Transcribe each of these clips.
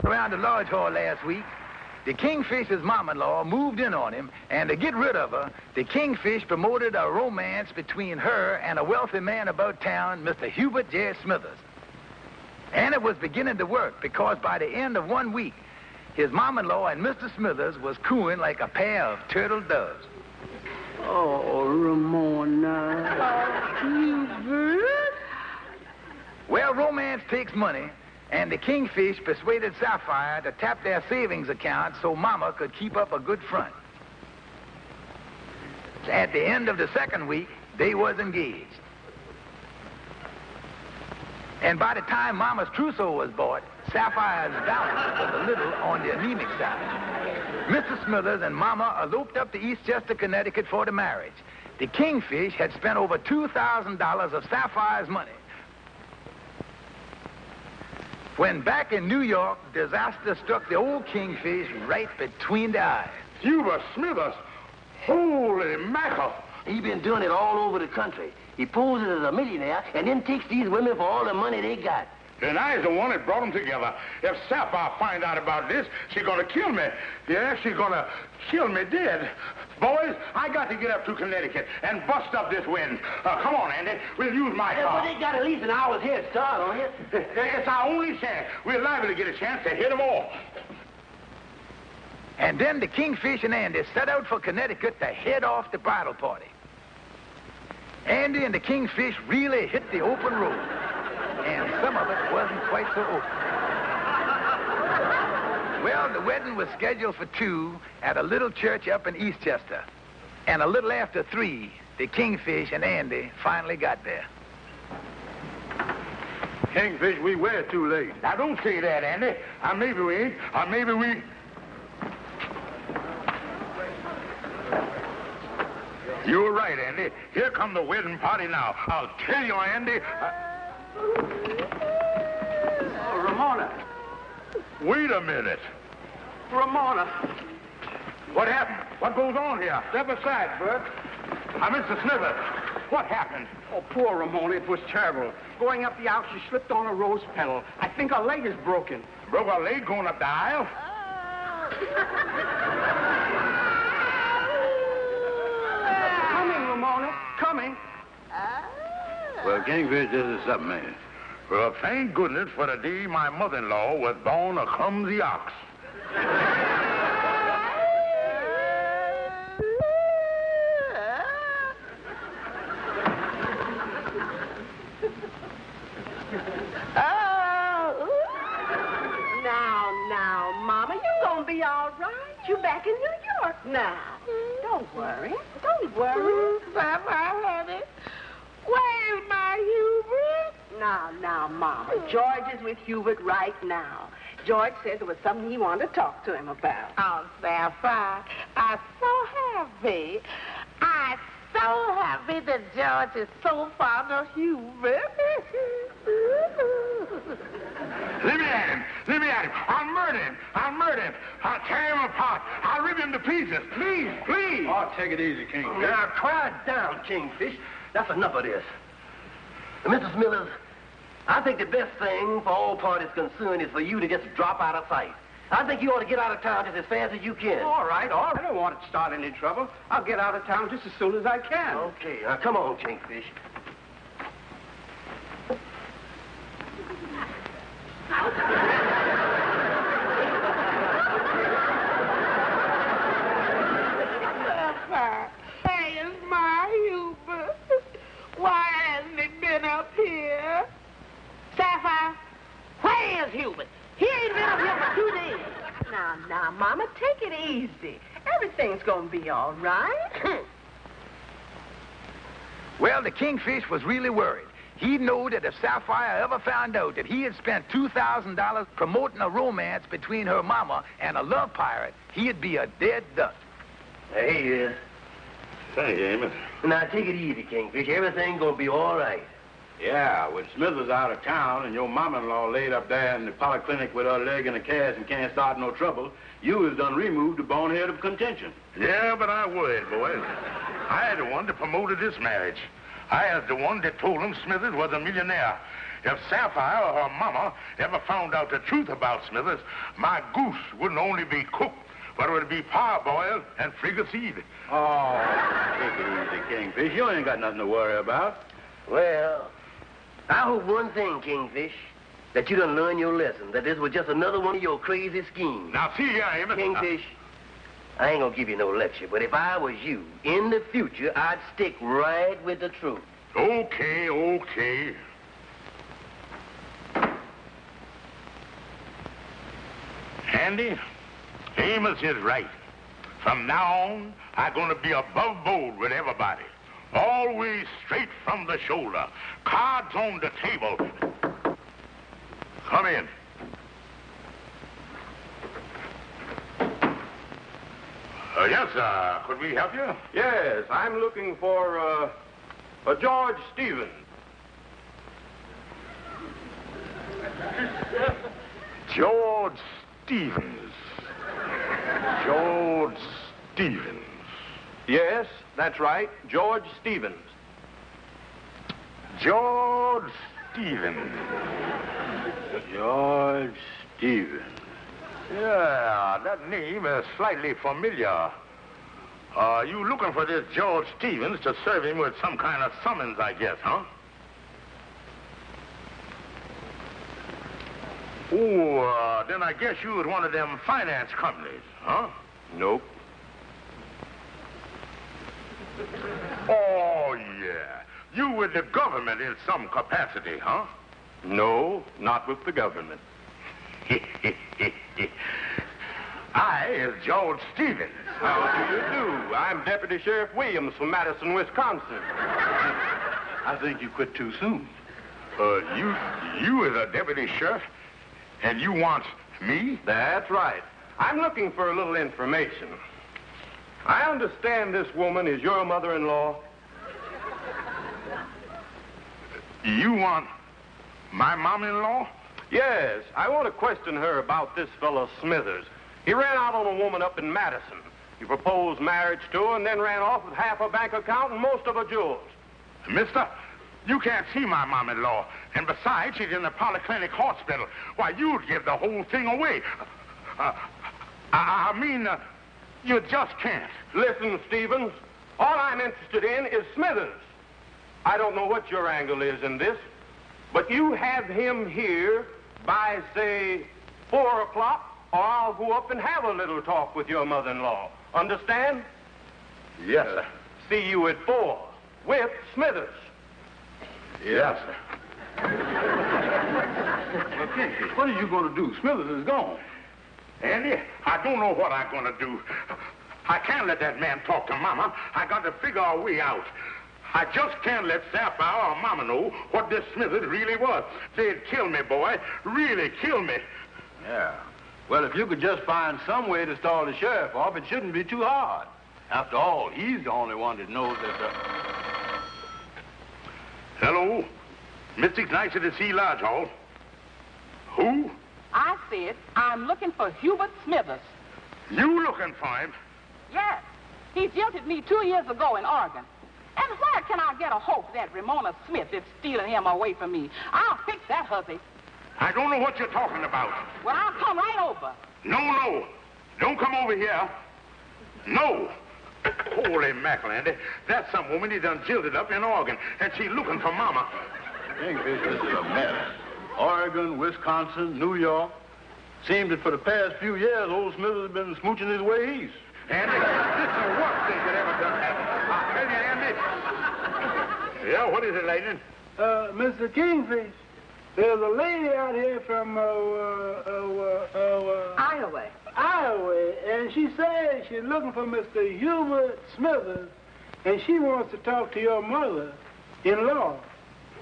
around the lodge hall last week, the Kingfish's mom-in-law moved in on him, and to get rid of her, the Kingfish promoted a romance between her and a wealthy man about town, Mr. Hubert J. Smithers. And it was beginning to work, because by the end of 1 week, his mom-in-law and Mr. Smithers was cooing like a pair of turtle doves. Oh, Ramona. Hubert? Well, romance takes money, and the Kingfish persuaded Sapphire to tap their savings account so Mama could keep up a good front. At the end of the second week, they was engaged. And by the time Mama's trousseau was bought, Sapphire's balance was a little on the anemic side. Mr. Smithers and Mama eloped up to Eastchester, Connecticut for the marriage. The Kingfish had spent over $2,000 of Sapphire's money. When back in New York, disaster struck the old Kingfish right between the eyes. Hubert Smithers? Holy mackerel! He been doing it all over the country. He poses as a millionaire and then takes these women for all the money they got. And I's the one that brought them together. If Sapphire find out about this, she's gonna kill me. Yeah, she's gonna kill me dead. Boys, I got to get up to Connecticut and bust up this wedding. Come on, Andy. We'll use my car. But they got at least an hour's head start on it. It's our only chance. We're liable to get a chance to hit them all. And then the Kingfish and Andy set out for Connecticut to head off the bridal party. Andy and the Kingfish really hit the open road. And some of it wasn't quite so open. Well, the wedding was scheduled for 2 at a little church up in Eastchester. And a little after 3, the Kingfish and Andy finally got there. Kingfish, we were too late. Now, don't say that, Andy. Maybe we ain't. Maybe we... You're right, Andy. Here come the wedding party now. I'll tell you, Andy... Oh, Ramona. Wait a minute. Ramona. What happened? What goes on here? Step aside, Bert. Mr. Smithers. What happened? Oh, poor Ramona. It was terrible. Going up the aisle, she slipped on a rose petal. I think her leg is broken. Broke her leg going up the aisle? Coming, Ramona. Coming. Well, Kingfish, this is something, man. Well, thank goodness for the day my mother-in-law was born a clumsy ox. Now, Mama, you gonna be all right. You back in New York now. Don't worry. Don't worry. Sapphire, honey. Where's my Hubert? Now, Mama. George is with Hubert right now. George said there was something he wanted to talk to him about. Oh, Sapphire, I'm so happy. I'm so happy that George is so fond of Hubert. Let me at him. Let me at him. I'll murder him. I'll murder him. I'll tear him apart. I'll rip him to pieces. Please, please. Oh, take it easy, Kingfish. Now, quiet down, Kingfish. That's enough of this. Mr. Smithers, I think the best thing for all parties concerned is for you to just drop out of sight. I think you ought to get out of town just as fast as you can. All right. I don't want to start any trouble. I'll get out of town just as soon as I can. Okay, now come on, Kingfish. Sapphire, where is my Hubert? Why hasn't he been up here? Sapphire, where is Hubert? He ain't been up here for 2 days. Now, Mama, take it easy. Everything's gonna be all right. Well, the Kingfish was really worried. He knew that if Sapphire ever found out that he had spent $2,000 promoting a romance between her mama and a love pirate, he'd be a dead duck. There he is. Thank you, Amos. Now, take it easy, Kingfish. Everything's gonna be all right. Yeah, when Smithers out of town and your mama-in-law laid up there in the polyclinic with her leg in a cast and can't start no trouble, you was done removed the bonehead of contention. Yeah, but I worried, boys. I had the one that promoted this marriage. I was the one that told him Smithers was a millionaire. If Sapphire or her mama ever found out the truth about Smithers, my goose wouldn't only be cooked, but it would be parboiled and fricasseed. Oh, take it easy, Kingfish. You ain't got nothing to worry about. Well, I hope one thing, Kingfish, that you done learn your lesson, that this was just another one of your crazy schemes. Now, see here, Amos. Kingfish, I ain't gonna give you no lecture, but if I was you, in the future, I'd stick right with the truth. Okay, okay. Andy, Amos is right. From now on, I'm going to be above board with everybody. Always straight from the shoulder. Cards on the table. Come in. Yes, sir. Could we help you? Yes, I'm looking for a George Stevens. George Stevens. George Stevens. Yes, that's right, George Stevens. George Stevens. George Stevens. Yeah, that name is slightly familiar. You looking for this George Stevens to serve him with some kind of summons, I guess, huh? Oh, then I guess you was one of them finance companies, huh? Nope. Oh, yeah. You with the government in some capacity, huh? No, not with the government. I is George Stevens. How do you do? I'm Deputy Sheriff Williams from Madison, Wisconsin. I think you quit too soon. You is a deputy sheriff, and you want me? That's right. I'm looking for a little information. I understand this woman is your mother-in-law. You want my mom-in-law? Yes, I want to question her about this fellow Smithers. He ran out on a woman up in Madison. He proposed marriage to her and then ran off with half her bank account and most of her jewels. Mister, you can't see my mom-in-law. And besides, she's in the polyclinic hospital. Why, you'd give the whole thing away. I mean, you just can't. Listen, Stevens, all I'm interested in is Smithers. I don't know what your angle is in this, but you have him here by, say, 4 o'clock, or I'll go up and have a little talk with your mother-in-law. Understand? Yes, sir. See you at 4 with Smithers. Yes, sir. Well, Kingfish, what are you going to do? Smithers is gone. Andy, I don't know what I'm going to do. I can't let that man talk to Mama. I got to figure a way out. I just can't let Sapphire or Mama know what this Smithers really was. They'd kill me, boy. Really kill me. Yeah. Well, if you could just find some way to stall the sheriff off, it shouldn't be too hard. After all, he's the only one that knows that... Hello? Mystic Knights of the Sea Lodge Hall. Who? I said I'm looking for Hubert Smithers. You looking for him? Yes. He jilted me 2 years ago in Oregon. And where can I get a hold of that Ramona Smith that's stealing him away from me? I'll fix that hussy. I don't know what you're talking about. Well, I'll come right over. No. Don't come over here. No. Holy mackerel, Andy. That's some woman he done jilted up in Oregon, and she's looking for Mama. Kingfish, this is a mess. Oregon, Wisconsin, New York. Seems that for the past few years, old Smithers has been smooching his way east. Andy, this is the worst thing that ever done happened. I'll tell you, Andy. Yeah, what is it, Lightning? Mr. Kingfish, there's a lady out here from, Iowa, and she says she's looking for Mr. Hubert Smithers, and she wants to talk to your mother-in-law.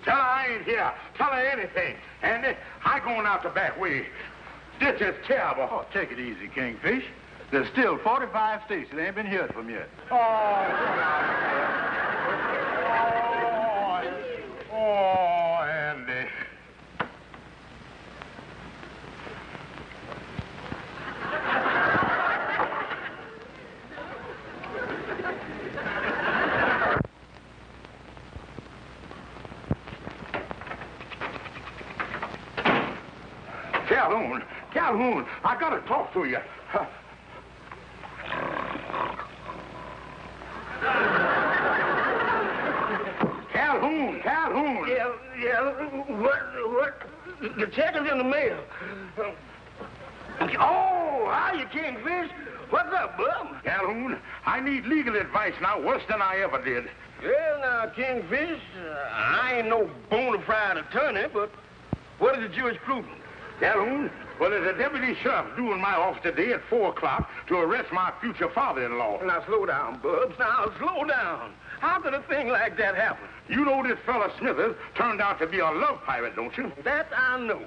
Tell her I ain't here. Tell her anything. Andy, I going out the back way. This is terrible. Oh, take it easy, Kingfish. There's still 45 states that ain't been heard from yet. Oh, Andy. Calhoun, Calhoun, I gotta talk to you. Calhoun, Calhoun. Yeah, what? The check is in the mail. Oh, hiya, Kingfish. What's up, bub? Calhoun, I need legal advice now, worse than I ever did. Well, now, Kingfish, I ain't no bona fide attorney, but what is the jurisprudence? Calhoun, well, there's a deputy sheriff due in my office today at 4 o'clock to arrest my future father-in-law. Now, slow down, Bubs. Now, slow down. How could a thing like that happen? You know this fella Smithers turned out to be a love pirate, don't you? That I know.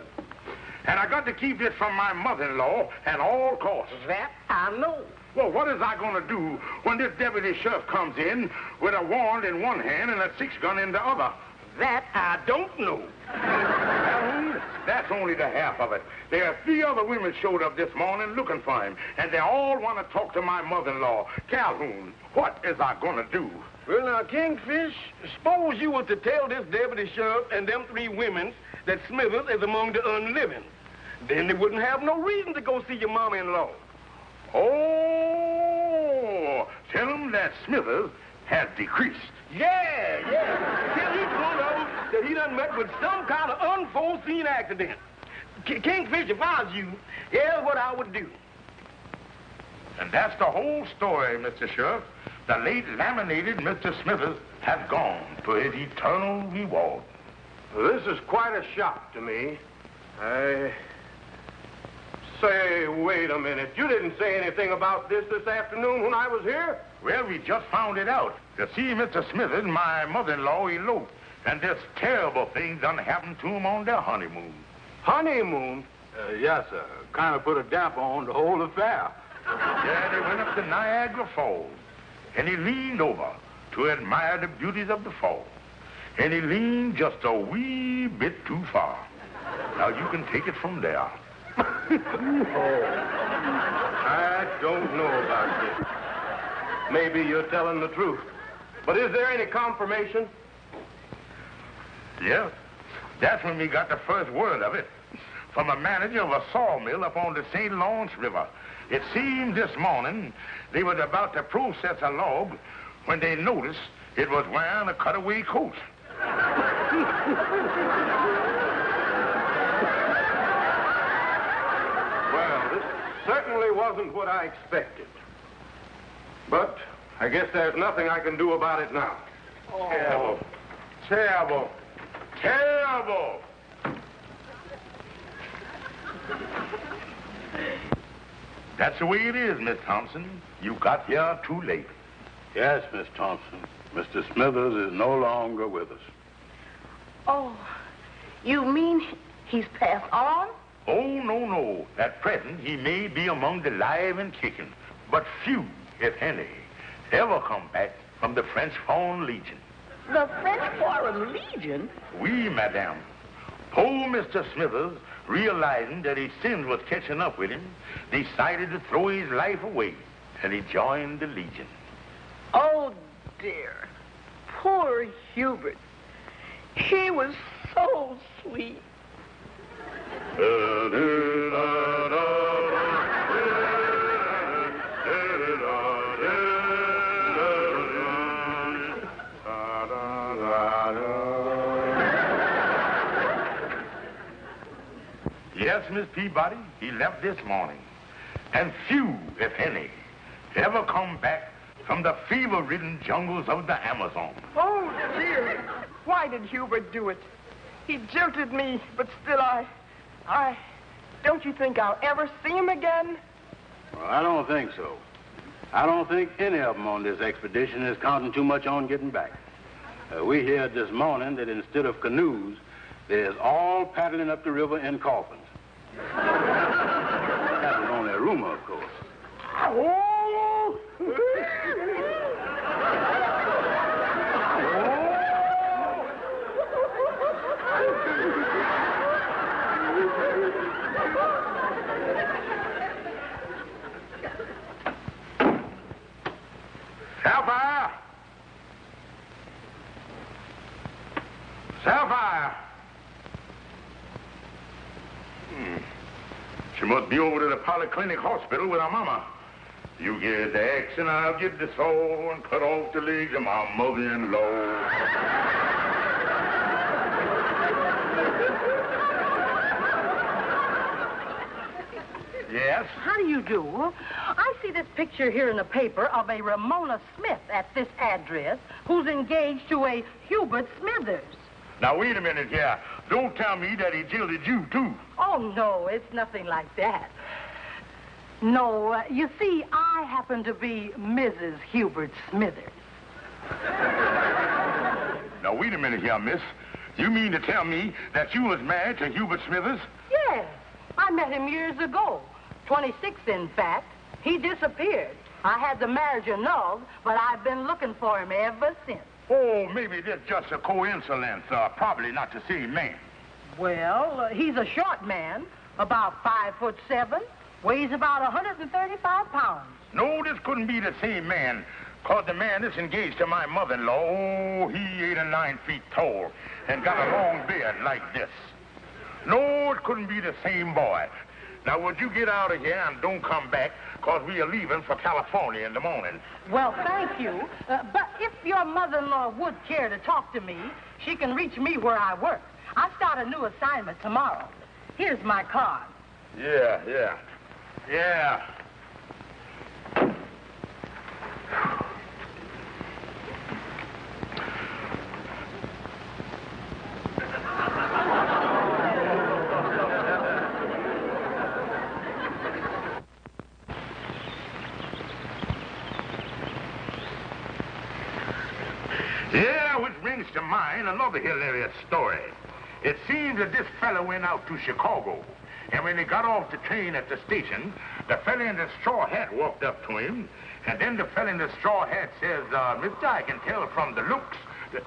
And I got to keep this from my mother-in-law at all costs. That I know. Well, what is I going to do when this deputy sheriff comes in with a wand in one hand and a 6-gun in the other? That I don't know. Calhoun, that's only the half of it. There are 3 other women showed up this morning looking for him, and they all want to talk to my mother-in-law. Calhoun, what is I going to do? Well, now, Kingfish, suppose you were to tell this deputy sheriff and them 3 women that Smithers is among the unliving. Then they wouldn't have no reason to go see your mama-in-law. Oh, tell him that Smithers has decreased. Yeah. Tell each one of them that he done met with some kind of unforeseen accident. Kingfish, if I was you, here's what I would do. And that's the whole story, Mr. Sheriff. The late laminated Mr. Smithers has gone to his eternal reward. Well, this is quite a shock to me. Say, wait a minute. You didn't say anything about this afternoon when I was here? Well, we just found it out. You see, Mr. Smithers, my mother-in-law eloped, and this terrible thing done happened to him on their honeymoon. Honeymoon? Yes, sir. Kind of put a damper on the whole affair. Yeah, they went up to Niagara Falls, and he leaned over to admire the beauties of the fall. And he leaned just a wee bit too far. Now, you can take it from there. I don't know about this. Maybe you're telling the truth. But is there any confirmation? Yeah, that's when we got the first word of it. From a manager of a sawmill up on the St. Lawrence River. It seemed this morning they were about to process a log when they noticed it was wearing a cutaway coat. Well, this certainly wasn't what I expected. But I guess there's nothing I can do about it now. Oh. Terrible. Terrible. Terrible. That's the way it is, Miss Thompson. You got here too late. Yes, Miss Thompson. Mr. Smithers is no longer with us. Oh, you mean he's passed on? Oh, no. At present, he may be among the live and kicking, but few, if any, ever come back from the French Foreign Legion. The French Foreign Legion? Oui, madame. Poor Mr. Smithers, realizing that his sins was catching up with him, decided to throw his life away, and he joined the Legion. Oh, dear. Poor Hubert. He was so sweet. Yes, Miss Peabody, he left this morning. And few, if any, ever come back from the fever-ridden jungles of the Amazon. Oh, dear. Why did Hubert do it? He jilted me, but still I... Don't you think I'll ever see him again? Well, I don't think so. I don't think any of them on this expedition is counting too much on getting back. We heard this morning that instead of canoes, there's all paddling up the river in coffins. That was only a rumor, of course. Oh! Sapphire! Sapphire! She must be over to the Polyclinic Hospital with her mama. You get the axe and I'll get the saw and cut off the legs of my mother-in-law. Yes? How do you do? I see this picture here in the paper of a Ramona Smith at this address who's engaged to a Hubert Smithers. Now, wait a minute here. Don't tell me that he jilted you, too. Oh, no, it's nothing like that. No, you see, I happen to be Mrs. Hubert Smithers. Now, wait a minute here, miss. You mean to tell me that you was married to Hubert Smithers? Yes, I met him years ago. 26, in fact. He disappeared. I had the marriage annulled, but I've been looking for him ever since. Oh, maybe that's just a coincidence. Probably not the same man. Well, he's a short man, about 5'7", weighs about 135 pounds. No, this couldn't be the same man. 'Cause the man that's engaged to my mother-in-law, oh, he 8 or 9 feet tall and got a long beard like this. No, it couldn't be the same boy. Now, would you get out of here and don't come back, 'cause we are leaving for California in the morning. Well, thank you. But if your mother-in-law would care to talk to me, she can reach me where I work. I start a new assignment tomorrow. Here's my card. Yeah. Yeah, which brings to mind another hilarious story. It seems that this fella went out to Chicago, and when he got off the train at the station, the fella in the straw hat walked up to him, and then the fella in the straw hat says, Mister, I can tell from the looks that...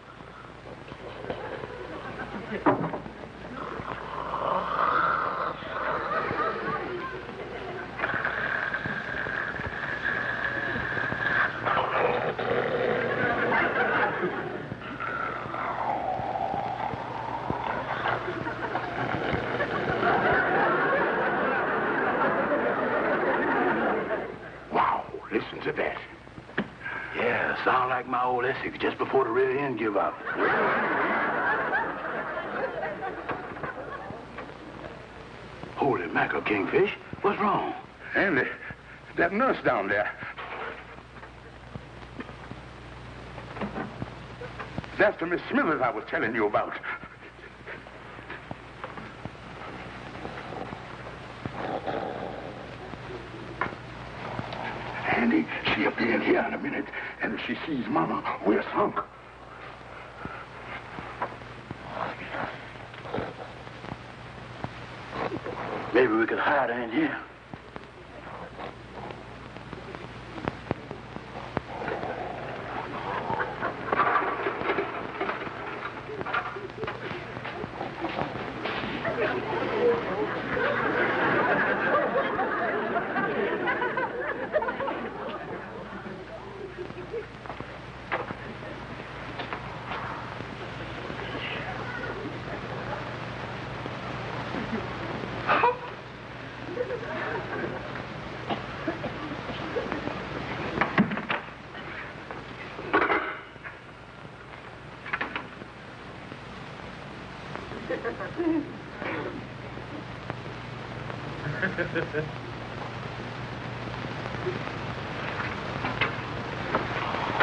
Listen to that. Yeah, sound like my old Essex just before the rear end give out. Holy mackerel, Kingfish. What's wrong? Andy, that nurse down there. That's the Miss Smithers I was telling you about. Andy, she'll be in here in a minute, and if she sees Mama, we're sunk. Maybe we could hide her in here.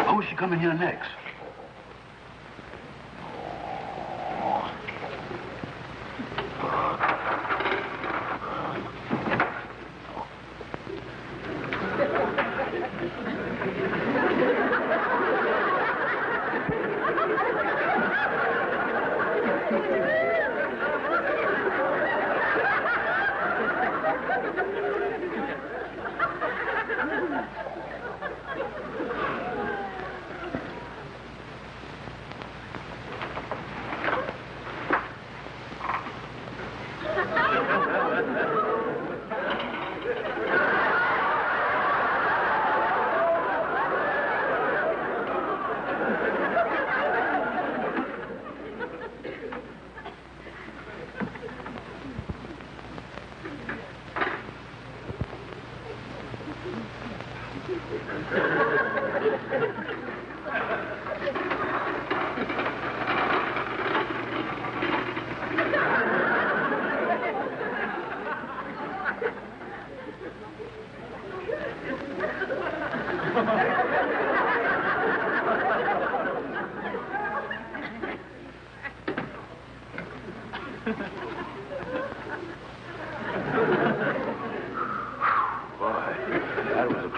Who's she coming here next?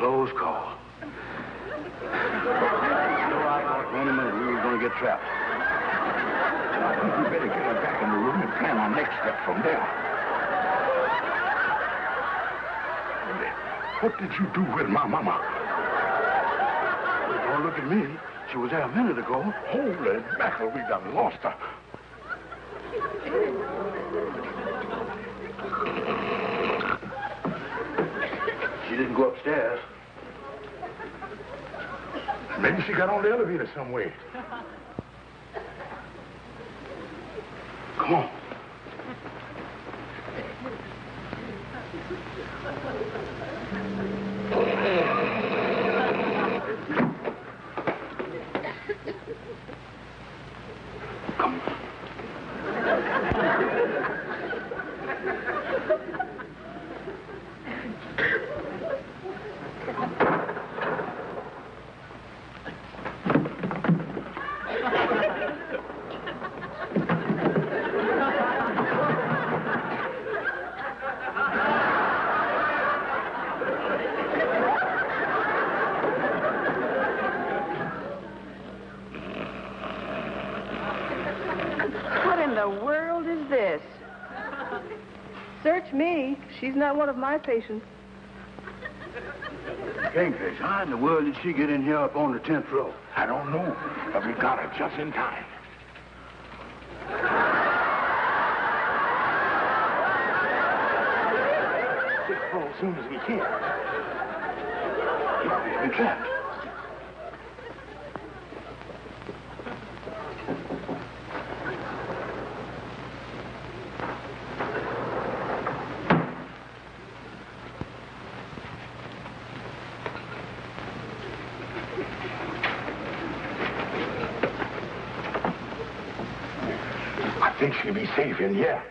close call. So I thought any minute we were going to get trapped. I think we better get her back in the room and plan our next step from there. What did you do with my mama? Don't look at me. She was there a minute ago. Holy mackerel, we done lost her. She didn't go upstairs. Maybe she got on the elevator some way. Come on. Come. What in the world is this? Search me. She's not one of my patients. Kingfish, how in the world did she get in here up on the 10th floor? I don't know, but we got her just in time. Get her as soon as we can. We've been trapped. I think she'll be safe in here.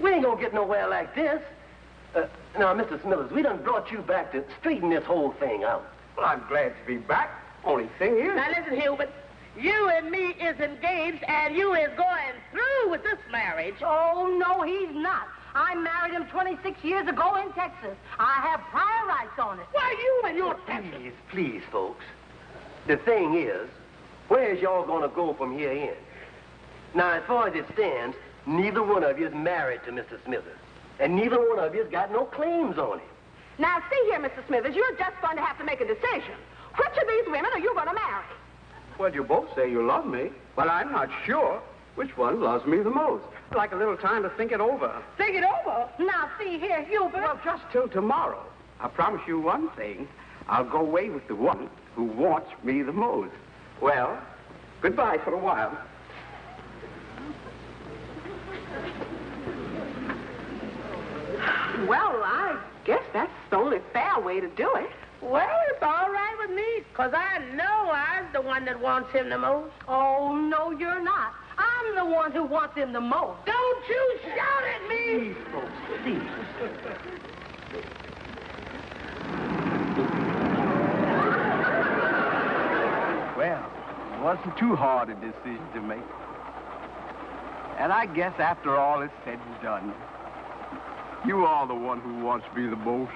We ain't gonna get nowhere like this. Now, Mr. Smithers, we done brought you back to straighten this whole thing out. Well, I'm glad to be back. Only thing is... Now listen, Hubert. You and me is engaged, and you is going through with this marriage. Oh, no, he's not. I married him 26 years ago in Texas. I have prior rights on it. Why, you and your... Please, folks. The thing is, where's y'all gonna go from here in? Now, as far as it stands, neither one of you is married to Mr. Smithers. And neither one of you's got no claims on him. Now, see here, Mr. Smithers, you're just going to have to make a decision. Which of these women are you going to marry? Well, you both say you love me, but I'm not sure which one loves me the most. I'd like a little time to think it over. Think it over. Now, see here, Hubert. Well, just till tomorrow. I promise you one thing. I'll go away with the one who wants me the most. Well, goodbye for a while. Well, I guess that's the only fair way to do it. Well, it's all right with me, because I know I'm the one that wants him the most. Oh, no, you're not. I'm the one who wants him the most. Don't you shout at me! Please, folks, please. Well, it wasn't too hard a decision to make. And I guess after all is said and done, you are the one who wants me the most.